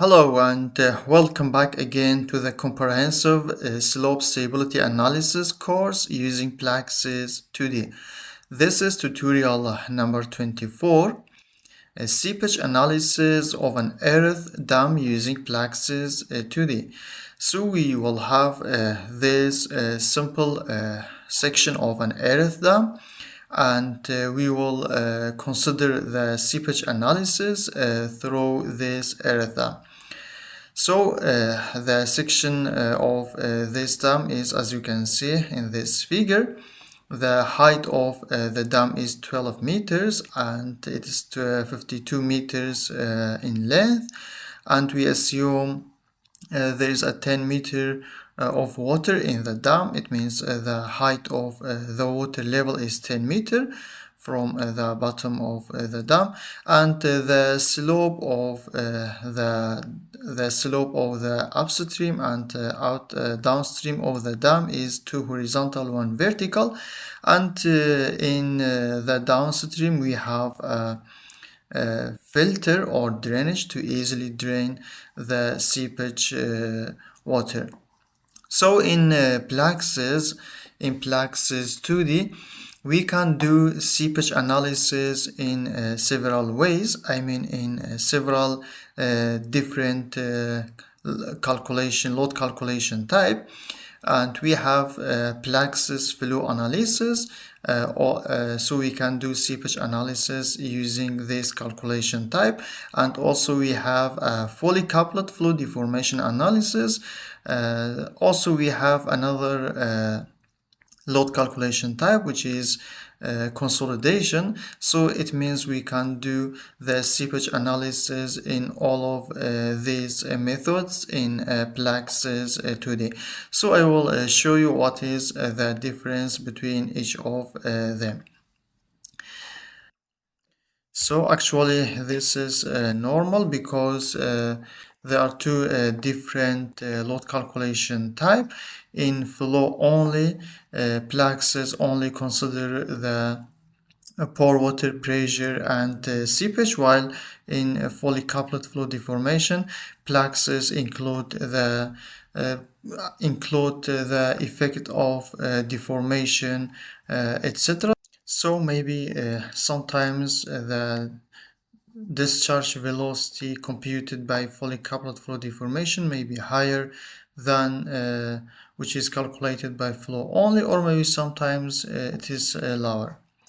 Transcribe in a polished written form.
Hello and welcome back again to the comprehensive slope stability analysis course using PLAXIS 2D. This is tutorial number 24, a seepage analysis of an earth dam using PLAXIS 2D. So we will have this simple section of an earth dam, and we will consider the seepage analysis through this earth dam. So the section of this dam is, as you can see in this figure, the height of the dam is 12 meters and it is 52 meters in length, and we assume there is a 10 meter of water in the dam. It means the height of the water level is 10 meter from the bottom of the dam, and the slope of the slope of the upstream and downstream of the dam is 2 horizontal, 1 vertical, and in the downstream we have a filter or drainage to easily drain the seepage water. So in PLAXIS 2D, we can do seepage analysis in several ways. I mean, in several different load calculation type. And we have PLAXIS flow analysis, so we can do seepage analysis using this calculation type. And also we have a fully coupled flow deformation analysis. Also we have another load calculation type, which is consolidation. So it means we can do the seepage analysis in all of these methods in PLAXIS 2D. So I will show you what is the difference between each of them. So actually this is normal because there are two different load calculation type. In flow only, PLAXIS only consider the pore water pressure and seepage, while in fully coupled flow deformation, PLAXIS include the effect of deformation, etc. So maybe sometimes the discharge velocity computed by fully coupled flow deformation may be higher than which is calculated by flow only, or maybe sometimes it is lower.